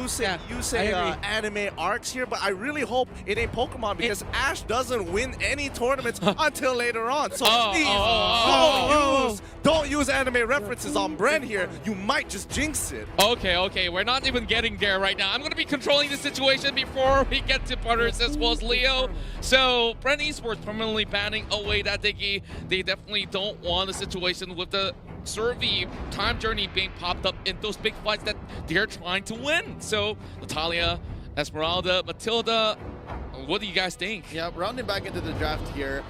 you say anime arcs here, but I really hope it ain't Pokemon because Ash doesn't win any tournaments until later on. So please, don't use anime references on Bren here. You might just jinx it. Okay, we're not even getting there right now. I'm going to be controlling the situation before we get to Butters as well as Leo. So Bren Esports permanently banning away that Diggy. They definitely don't want a situation with the Survey time journey being popped up in those big fights that they're trying to win. So Natalia, Esmeralda, Matilda, what do you guys think? Yeah, rounding back into the draft here,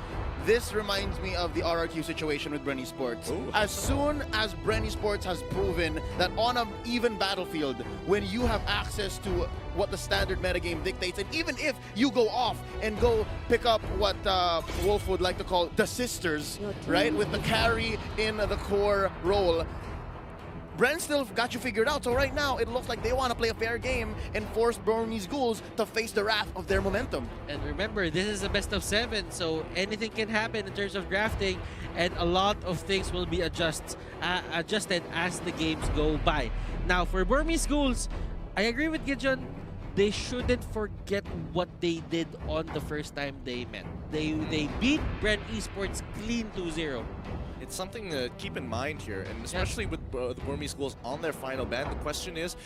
this reminds me of the RRQ situation with Bren Esports. As soon as Bren Esports has proven that on an even battlefield, when you have access to what the standard metagame dictates, and even if you go off and go pick up what Wolf would like to call the sisters, right, with the carry in the core role, Bren still got you figured out. So right now, it looks like they want to play a fair game and force Burmese Ghouls to face the wrath of their momentum. And remember, this is a best of 7, so anything can happen in terms of drafting, and a lot of things will be adjusted as the games go by. Now, for Burmese Ghouls, I agree with Gideon. They shouldn't forget what they did on the first time they met. They beat Bren Esports clean 2-0. It's something to keep in mind here, and especially with the Burmese Ghouls on their final ban, the question is,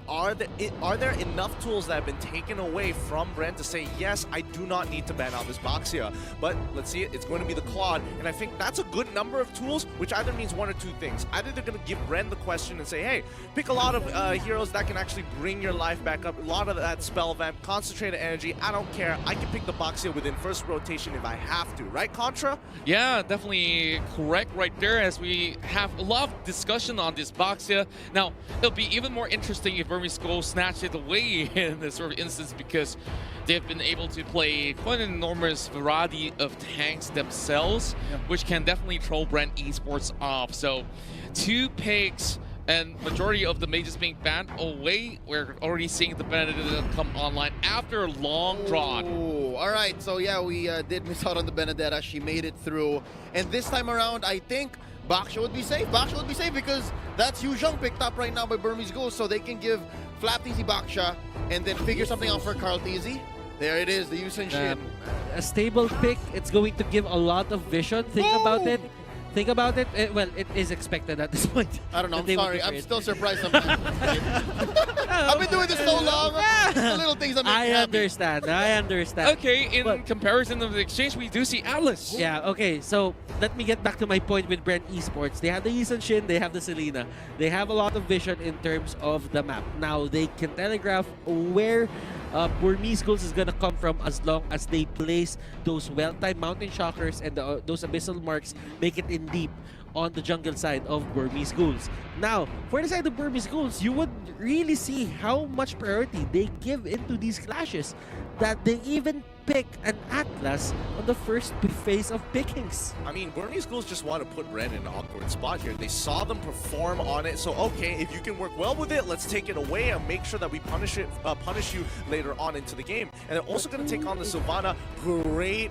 are there enough tools that have been taken away from Bren to say, yes, I do not need to ban out this Boxia? But let's see, it's going to be the Claude, and I think that's a good number of tools, which either means one or two things. Either they're going to give Bren the question and say, hey, pick a lot of heroes that can actually bring your life back up, a lot of that spell vamp, concentrated energy, I don't care, I can pick the Boxia within first rotation if I have to, right, Contra? Yeah, definitely correct right there, as we have a lot of discussion on this Boxia. Now, it'll be even more interesting if Burmese Ghouls snatch it away in this sort of instance, because they've been able to play quite an enormous variety of tanks themselves, which can definitely throw Bren Esports off. So 2 picks and majority of the mages being banned away. We're already seeing the Benedetta come online after a long drought. All right, so yeah, we did miss out on the Benedetta. She made it through, and this time around, I think Baksha would be safe. Baksha would be safe because that's Yuzhong picked up right now by Burmese Ghouls, so they can give Flap Teasy Baksha and then figure something out for Carl Teasy. There it is, the Yusen Shin. A stable pick, it's going to give a lot of vision. Think about it. Think about it. Well, it is expected at this point. I don't know, I'm sorry. I'm still surprised sometimes. I've been doing this so long. The little things that make me happy. I understand. Okay, in comparison of the exchange, we do see Atlas. Yeah, okay, so let me get back to my point with Bren Esports. They have the Yisun Shin, they have the Selena. They have a lot of vision in terms of the map. Now, they can telegraph where Burmese Ghouls is gonna come from as long as they place those well-timed mountain shockers and those abyssal marks, make it in deep on the jungle side of Burmese Ghouls. Now, for the side of Burmese Ghouls, you would really see how much priority they give into these clashes, that they even pick an Atlas on the first phase of pickings. I mean, Burmese Ghouls just want to put Bren in an awkward spot here. They saw them perform on it, so okay, if you can work well with it, let's take it away and make sure that we punish you later on into the game. And they're also going to take on the Sylvana. Great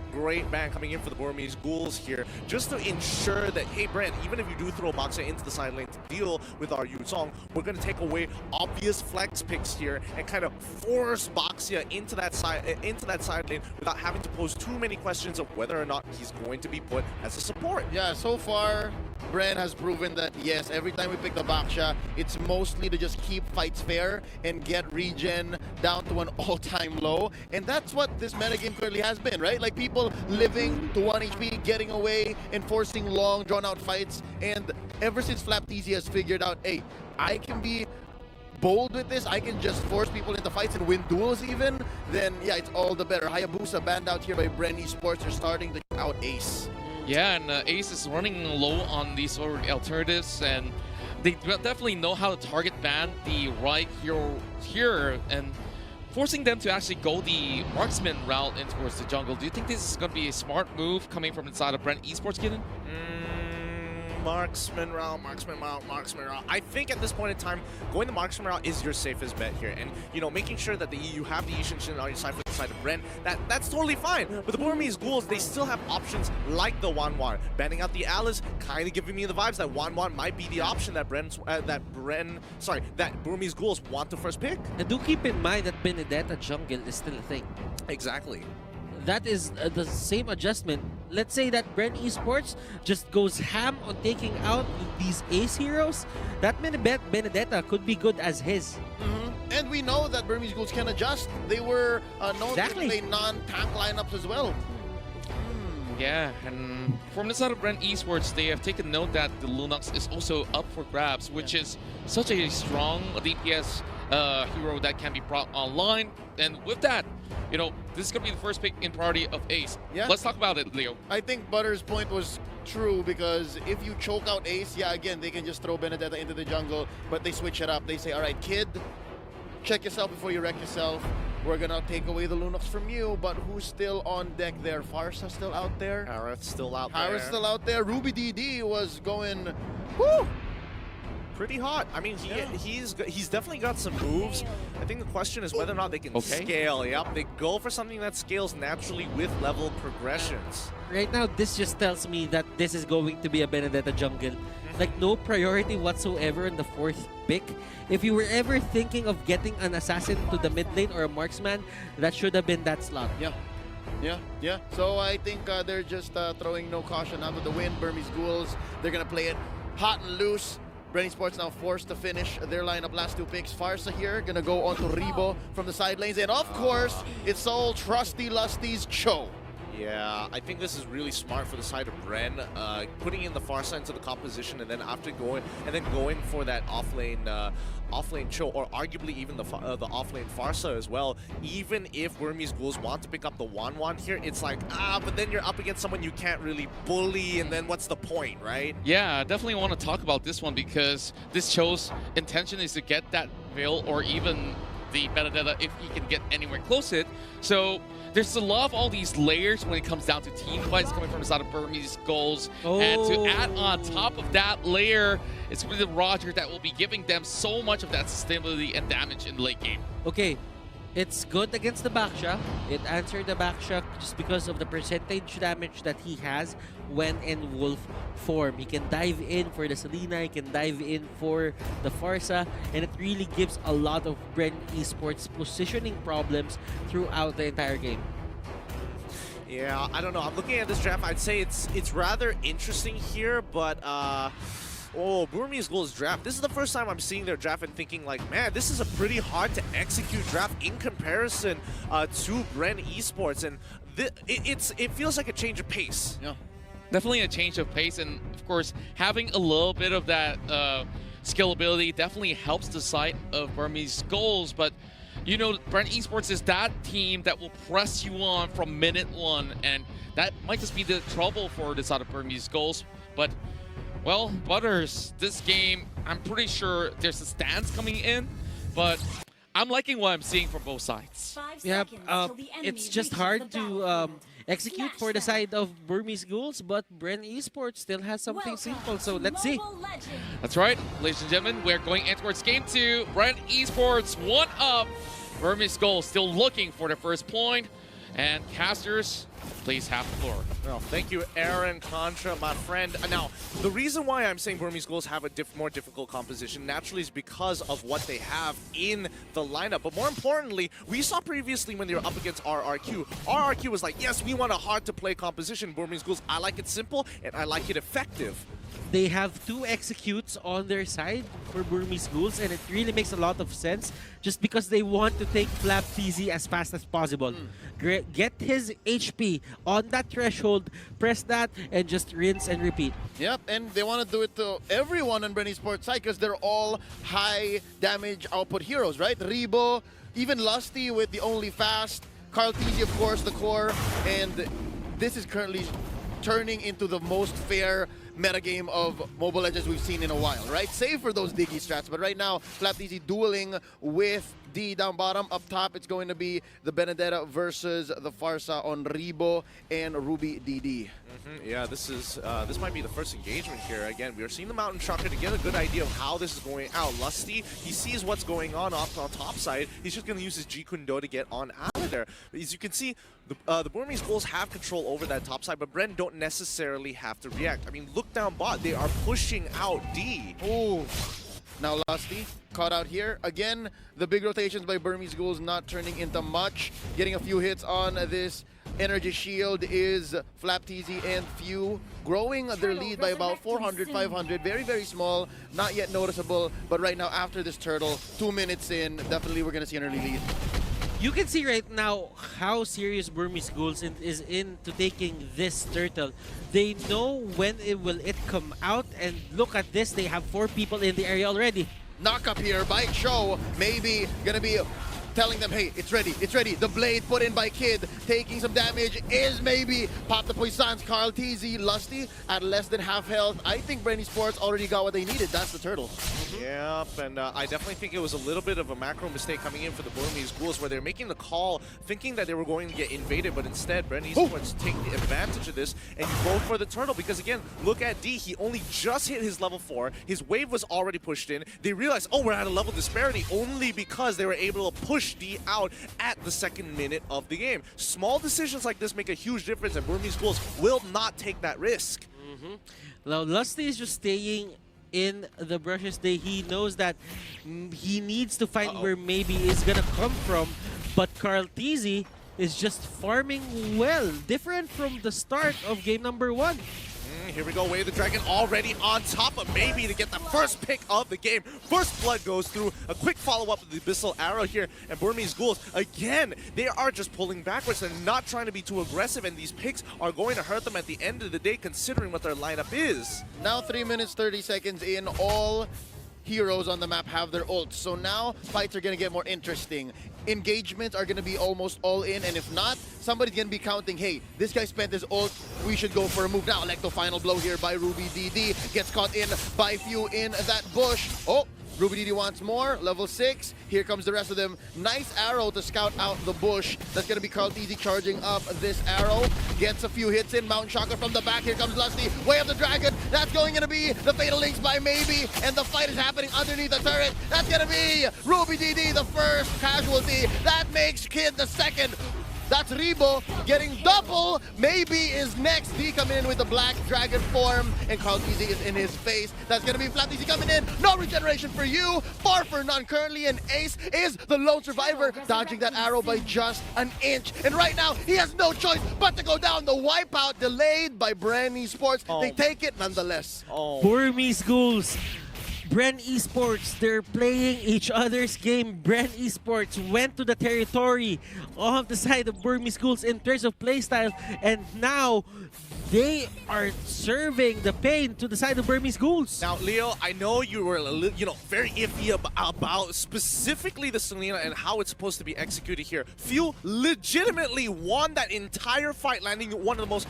ban coming in for the Burmese Ghouls here, just to ensure that, hey, Bren, even if you do throw Boxer into the side lane to deal with our Yuzhong, we're going to take away obvious flex picks here and kind of force Boxia into that side lane without having to pose too many questions of whether or not he's going to be put as a support. Yeah, so far, Bren has proven that, yes, every time we pick the Baksha, it's mostly to just keep fights fair and get regen down to an all-time low. And that's what this metagame currently has been, right? Like, people living to 1 HP, getting away, and forcing long, drawn-out fights. And ever since Flap Teasy has figured out, hey, I can be bold with this, I can just force people into fights and win duels even, then yeah, it's all the better. Hayabusa banned out here by Bren Esports. They're starting to out Ace. Yeah, and Ace is running low on these sort of alternatives, and they definitely know how to target ban the right hero here and forcing them to actually go the marksman route in towards the jungle. Do you think this is going to be a smart move coming from inside of Bren Esports, Gideon? marksman route. I think at this point in time, going the marksman route is your safest bet here. And, you know, making sure that you have the Ishin Shin on your side for the side of Bren, that's totally fine. But the Burmese Ghouls, they still have options like the Wanwan. Banning out the Alice, kind of giving me the vibes that Wanwan might be the option that that Burmese Ghouls want to first pick. And do keep in mind that Benedetta jungle is still a thing. Exactly. That is the same adjustment. Let's say that Bren Esports just goes ham on taking out these ace heroes. That Benedetta could be good as his. And we know that Burmese Ghouls can adjust. They were known Exactly. to play non-tank lineups as well. Yeah, and from the side of Bren Esports, they have taken note that the Lunox is also up for grabs, which is such a strong DPS hero that can be brought online. And with that, you know, this is going to be the first pick in priority of Ace. Yeah. Let's talk about it, Leo. I think Butter's point was true because if you choke out Ace, yeah, again, they can just throw Benedetta into the jungle, but they switch it up. They say, all right, kid, check yourself before you wreck yourself. We're going to take away the Lunox from you, but who's still on deck there? Farsa still out there? Harith's still out there. Harith's still out there. Ruby DD was going, whoo! Pretty hot. I mean, he's definitely got some moves. I think the question is whether or not they can scale. Yep, they go for something that scales naturally with level progressions. Right now, this just tells me that this is going to be a Benedetta jungle. Like, no priority whatsoever in the fourth pick. If you were ever thinking of getting an assassin to the mid lane or a marksman, that should have been that slot. Yeah. So I think they're just throwing no caution out of the wind. Burmese Ghouls, they're going to play it hot and loose. Bren Esports now forced to finish their lineup last two picks. Farsa here, gonna go on to Rebo from the side lanes. And of course, it's all Trusty Lusty's Cho. Yeah, I think this is really smart for the side of Bren, putting in the Farsa into the composition, and then going for that offlane Cho, or arguably even the offlane Farsa as well. Even if Burmese Ghouls want to pick up the Wanwan here, it's like, but then you're up against someone you can't really bully, and then what's the point, right? Yeah, definitely want to talk about this one because this Cho's intention is to get that Veil or even the Benedetta if he can get anywhere close to it. So there's a lot of all these layers when it comes down to team fights coming from the side of Burmese Ghouls. And to add on top of that layer, it's really Roger that will be giving them so much of that sustainability and damage in the late game. Okay, it's good against the backshock. It answered the backshock just because of the percentage damage that he has when in wolf form. He can dive in for the Selena, he can dive in for the Farsa, and it really gives a lot of Bren Esports positioning problems throughout the entire game. Yeah, I don't know. I'm looking at this draft. I'd say it's rather interesting here, but Burmese Ghouls draft. This is the first time I'm seeing their draft and thinking like, man, this is a pretty hard to execute draft in comparison to Bren Esports, and it feels like a change of pace. Yeah. Definitely a change of pace, and of course, having a little bit of that scalability definitely helps the side of Burmese Ghouls, but you know, Bren Esports is that team that will press you on from minute one, and that might just be the trouble for the side of Burmese Ghouls. But, well, Butters, this game, I'm pretty sure there's a stance coming in, but I'm liking what I'm seeing from both sides. Yeah, it's just hard to execute for the side of Burmese Ghouls, but Bren Esports still has something simple, so let's see. That's right, ladies and gentlemen, we're going in towards game 2. Bren Esports 1-up. Burmese Ghouls still looking for the first point, and casters, please have the floor. Well, thank you, Aaron Contra, my friend. Now, the reason why I'm saying Burmese Ghouls have a more difficult composition naturally is because of what they have in the lineup. But more importantly, we saw previously when they were up against RRQ. RRQ was like, yes, we want a hard-to-play composition. Burmese Ghouls, I like it simple, and I like it effective. They have 2 executes on their side for Burmese Ghouls, and it really makes a lot of sense just because they want to take Flap TZ as fast as possible. Get his HP on that threshold, press that, and just rinse and repeat. Yep, and they want to do it to everyone on Bren Esports side because they're all high damage output heroes, right? Rebo, even Lusty with the only fast, Carl TZ, of course, the core, and this is currently turning into the most fair metagame of Mobile Legends we've seen in a while, right? Save for those diggy strats, but right now, Flapteasy dueling with D down bottom. Up top, it's going to be the Benedetta versus the Farsa on Rebo and Ruby DD. Yeah, this might be the first engagement here. Again, we are seeing the Mountain Shocker to get a good idea of how this is going out. Lusty, he sees what's going on off on top side. He's just going to use his G Kundo to get on out of there. As you can see, the Burmese Ghouls have control over that top side, but Bren don't necessarily have to react. I mean, look down bot. They are pushing out D. Ooh. Now Lusty caught out here. Again, the big rotations by Burmese Ghouls not turning into much. Getting a few hits on this energy shield is Flapteasy and Few growing their lead by about 400, 500. Very, very small. Not yet noticeable. But right now, after this turtle, 2 minutes in, definitely we're going to see an early lead. You can see right now how serious Burmese Ghouls is into taking this turtle. They know when it will come out, and look at this, they have 4 people in the area already. Knock up here by Cho, maybe gonna be telling them, hey, it's ready, it's ready. The blade put in by Kid, taking some damage is maybe Pop the Poissons. Carl TZ, Lusty at less than half health. I think Bren Esports already got what they needed. That's the turtle. Yep, and I definitely think it was a little bit of a macro mistake coming in for the Burmese Ghouls, where they're making the call thinking that they were going to get invaded, but instead Bren Esports take the advantage of this and you go for the turtle, because again, look at D, he only just hit his level 4, his wave was already pushed in. They realized, oh, we're at a level disparity, only because they were able to push D out at the 2nd minute of the game. Small decisions like this make a huge difference, and Burmese Ghouls will not take that risk. Now Lusty is just staying in the brushes. He knows that he needs to find where maybe is gonna come from, but Carl TZ is just farming well, different from the start of game number 1. Here we go, Way of the Dragon already on top of maybe to get the first pick of the game. First blood goes through, a quick follow-up of the Abyssal Arrow here, and Burmese Ghouls, again, they are just pulling backwards and not trying to be too aggressive, and these picks are going to hurt them at the end of the day, considering what their lineup is. Now 3 minutes, 30 seconds in, all heroes on the map have their ults. So now fights are going to get more interesting. Engagements are going to be almost all in, and if not, somebody's going to be counting, hey, this guy spent his ult, we should go for a move now. Electo final blow here by Ruby DD. Gets caught in by Few in that bush. Oh, Ruby DD wants more. Level 6. Here comes the rest of them. Nice arrow to scout out the bush. That's going to be Carl TZ charging up this arrow. Gets a few hits in. Mountain Shocker from the back. Here comes Lusty. Way of the Dragon. That's going to be the Fatal Links by Maybe. And the fight is happening underneath the turret. That's going to be Ruby DD, the first casualty. That makes Kid the second. That's Rebo getting double. Maybe is next. D coming in with the Black Dragon form, and Carl TZ is in his face. That's going to be Flapteasy coming in. No regeneration for you. 4 for none currently, and Ace is the lone survivor, dodging that arrow by just an inch. And right now, he has no choice but to go down. The wipeout delayed by Bren Esports. They take it nonetheless. Burmese Ghouls, Bren Esports, they're playing each other's game. Bren Esports went to the territory of the side of Burmese Ghouls in terms of playstyle, and now they are serving the pain to the side of Burmese Ghouls. Now, Leo, I know you were, very iffy about specifically the Selena and how it's supposed to be executed here. Few legitimately won that entire fight, landing one of the most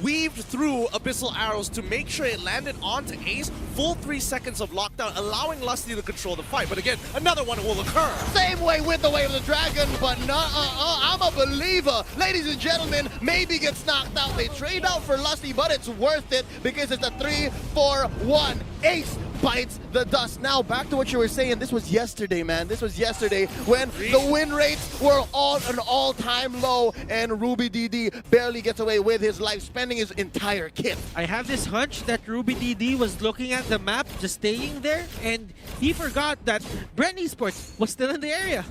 weaved through Abyssal Arrows to make sure it landed onto Ace. Full 3 seconds of lockdown, allowing Lusty to control the fight. But again, another one will occur. Same way with the Way of the Dragon, but I'm a believer. Ladies and gentlemen, Maybe gets knocked out. They trade out for Lusty, but it's worth it because it's a 3-4-1. Ace bites the dust. Now, back to what you were saying. This was yesterday, man. This was yesterday when the win rates were on an all-time low, and Ruby DD barely gets away with his life, spending his entire kit. I have this hunch that Ruby DD was looking at the map, just staying there, and he forgot that Bren Esports was still in the area.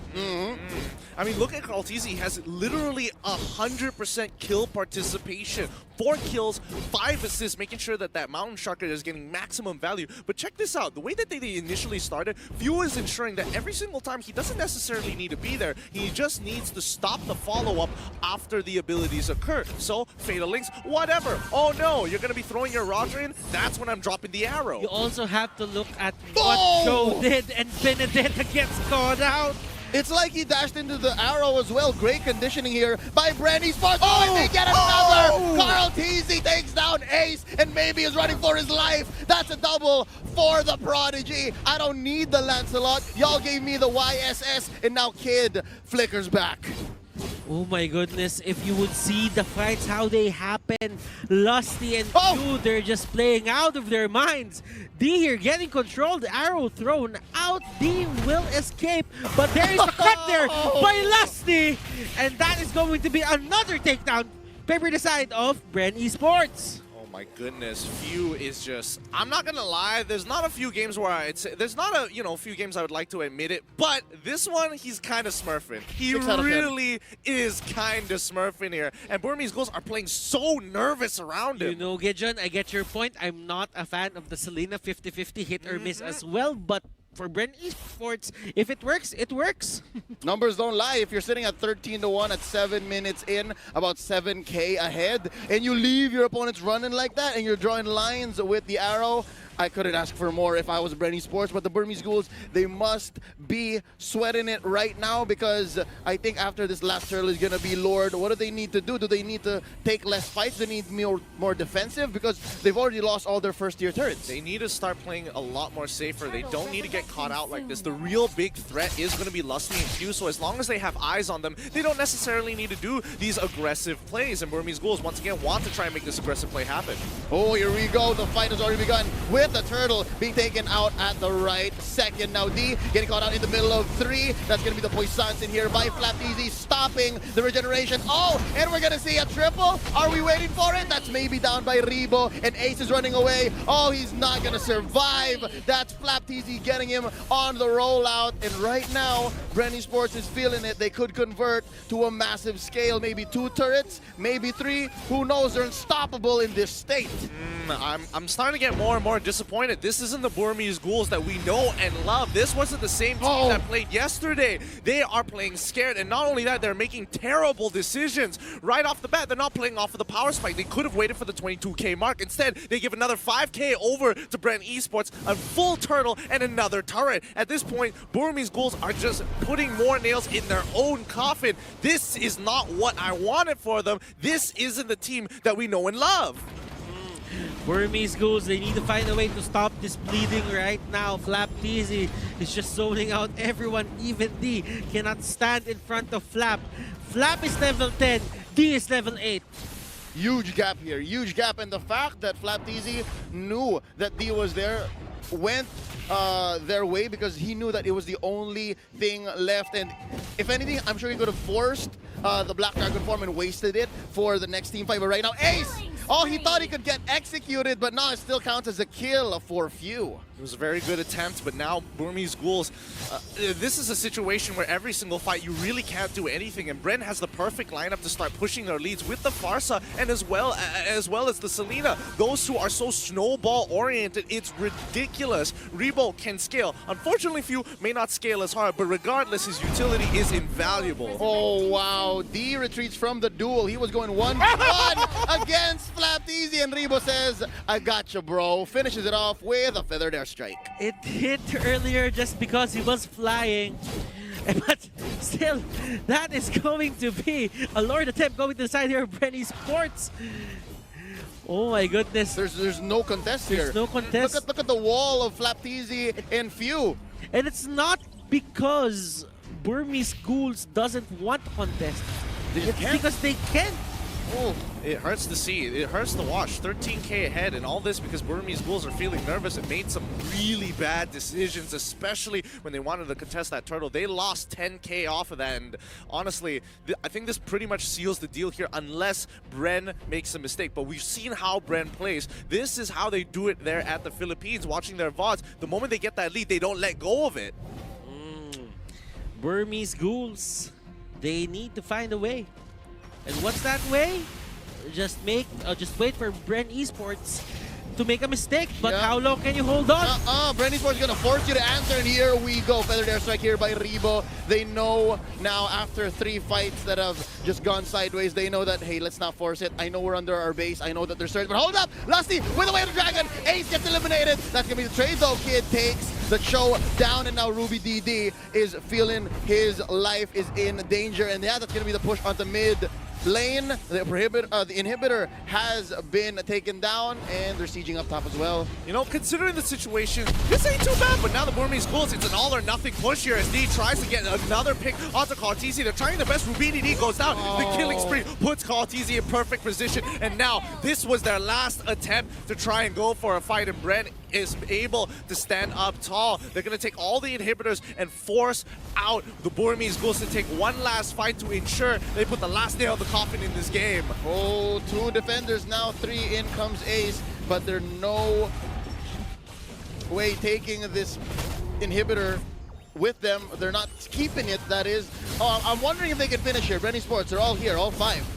I mean, look at Carl TZ. He has literally 100% kill participation. 4 kills, 5 assists, making sure that that Mountain Shocker is getting maximum value. But check this out. The way that they initially started, Few is ensuring that every single time he doesn't necessarily need to be there. He just needs to stop the follow-up after the abilities occur. So, Fatal Links, whatever. Oh no, you're going to be throwing your Roger in? That's when I'm dropping the arrow. You also have to look at what Joe did, and Benedetta gets caught out. It's like he dashed into the arrow as well. Great conditioning here by Bren Esports. Oh, and they get another! Carl Teasy takes down Ace and maybe is running for his life. That's a double for the Prodigy. I don't need the Lancelot. Y'all gave me the YSS, and now Kid flickers back. Oh my goodness, if you would see the fights, how they happen. Lusty and Q, they're just playing out of their minds. D here getting controlled, arrow thrown out. D will escape, but there is a cut there by Lusty. And that is going to be another takedown. Paper the side of Bren Esports. My goodness, Few is just, I'm not gonna lie, there's not a few games where I'd say, there's not a, few games I would like to admit it, but this one, he's kind of smurfing. He really is kind of smurfing here. And Burmese Ghouls are playing so nervous around him. You know, Gideon, I get your point. I'm not a fan of the Selena 50-50 hit or miss as well, but for Bren Esports, if it works, it works. Numbers don't lie. If you're sitting at 13-1 at 7 minutes in, about 7K ahead, and you leave your opponents running like that, and you're drawing lines with the arrow, I couldn't ask for more if I was Bren Esports, but the Burmese Ghouls, they must be sweating it right now because I think after this last turtle is going to be Lord. What do they need to do? Do they need to take less fights? Do they need more defensive? Because they've already lost all their first-tier turrets. They need to start playing a lot more safer. They don't need to get caught out like this. The real big threat is going to be Lusty and Q, so as long as they have eyes on them, they don't necessarily need to do these aggressive plays. And Burmese Ghouls, once again, want to try and make this aggressive play happen. Oh, here we go. The fight has already begun with the turtle being taken out at the right second. Now D getting caught out in the middle of 3. That's going to be the Poissons in here by Flapteasy, stopping the regeneration. Oh, and we're going to see a triple. Are we waiting for it? That's maybe down by Rebo, and Ace is running away. Oh, he's not going to survive. That's Flapteasy getting him on the rollout. And right now, Bren Esports is feeling it. They could convert to a massive scale. Maybe 2 turrets, maybe 3. Who knows? They're unstoppable in this state. I'm starting to get more and more disappointed. This isn't the Burmese Ghouls that we know and love. This wasn't the same team that played yesterday. They are playing scared, and not only that, they're making terrible decisions. Right off the bat, they're not playing off of the power spike. They could have waited for the 22K mark. Instead, they give another 5K over to Bren Esports, a full turtle, and another turret. At this point, Burmese Ghouls are just putting more nails in their own coffin. This is not what I wanted for them. This isn't the team that we know and love. Burmese Ghouls, they need to find a way to stop this bleeding right now. Flapteasy is just zoning out everyone. Even D cannot stand in front of Flap. Flap is level 10, D is level 8. Huge gap here, huge gap. And the fact that Flapteasy knew that D was there went their way because he knew that it was the only thing left. And if anything, I'm sure he could have forced the Black Dragon form and wasted it for the next team fight. But right now, Ace! Oh, he thought he could get executed, but now it still counts as a kill for Few. It was a very good attempt, but now Burmese Ghouls, this is a situation where every single fight you really can't do anything, and Bren has the perfect lineup to start pushing their leads with the Farsa and as well as the Selena. Those two are so snowball-oriented, it's ridiculous. Rebo can scale. Unfortunately, Few may not scale as hard, but regardless, his utility is invaluable. Oh, wow. D retreats from the duel. He was going 1-1 against Flapteasy, and Rebo says, I gotcha, bro. Finishes it off with a feathered airstrike. It hit earlier just because he was flying. But still, that is going to be a Lord attempt going to the side here of Bren Esports. Oh my goodness. There's no contest here. There's no contest. Look at the wall of Flapteasy and Few. And it's not because Burmese Ghouls doesn't want to contest. It's because they can't. Oh, it hurts to see. It hurts to watch. 13K ahead, and all this because Burmese Ghouls are feeling nervous and made some really bad decisions, especially when they wanted to contest that turtle. They lost 10K off of that, and honestly, I think this pretty much seals the deal here unless Bren makes a mistake. But we've seen how Bren plays. This is how they do it there at the Philippines, watching their VODs. The moment they get that lead, they don't let go of it. Burmese Ghouls, they need to find a way. And what's that way? Just wait for Bren Esports to make a mistake. But how long can you hold on? Bren Esports is gonna force you to answer, and here we go. Feathered airstrike here by Rebo. They know now after 3 fights that have just gone sideways, they know that, hey, let's not force it. I know we're under our base. I know that they're certain, but hold up! Lusty with the way of the dragon. Ace gets eliminated. That's gonna be the trade though. Kid takes the show down, and now Ruby DD is feeling his life is in danger. And yeah, that's going to be the push onto mid lane. The inhibitor has been taken down, and they're sieging up top as well. You know, considering the situation, this ain't too bad, but now the Burmese Ghouls, it's an all or nothing push here as D tries to get another pick onto Kaltizi. They're trying their best. Ruby DD goes down. The killing spree puts Kaltizi in perfect position, and now this was their last attempt to try and go for a fight, and Bren is able to stand up tall. They're going to take all the inhibitors and force out the Burmese Ghouls to take one last fight to ensure they put the last nail in the coffin in this game. Oh, 2 defenders now, 3 in comes Ace, but there's no way taking this inhibitor with them. They're not keeping it, that is. Oh, I'm wondering if they can finish here. Bren Esports, they're all here, all 5.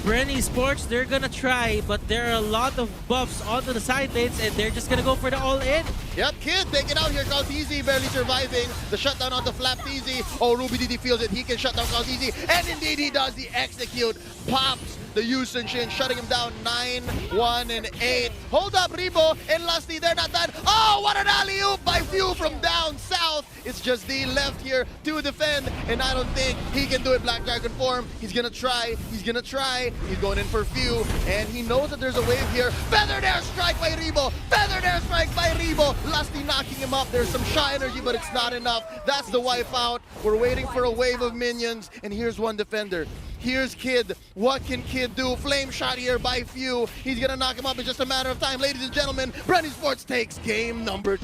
Bren Esports, they're gonna try, but there are a lot of buffs onto the side lanes, and they're just gonna go for the all-in. Yep, Kid taking out here. Kaltizi barely surviving. The shutdown onto Flaptizi. Oh, Ruby DD feels it. He can shut down Kaltizi, and indeed he does the execute. Pops the Yusun Shin, shutting him down 9, 1, and 8. Hold up, Rebo and Lusty, they're not done. Oh, what an alley-oop by Few from down south. It's just D left here to defend, and I don't think he can do it. Black Dragon form. He's gonna try. He's gonna try. He's going in for Few, and he knows that there's a wave here. Feathered air strike by Rebo. Feathered air strike by Rebo. Lusty knocking him up. There's some Shy energy, but it's not enough. That's the wipe out. We're waiting for a wave of minions, and here's one defender. Here's Kid. What can Kid do? Flame shot here by Few. He's gonna knock him up in just a matter of time. Ladies and gentlemen, Bren Esports takes game number 2.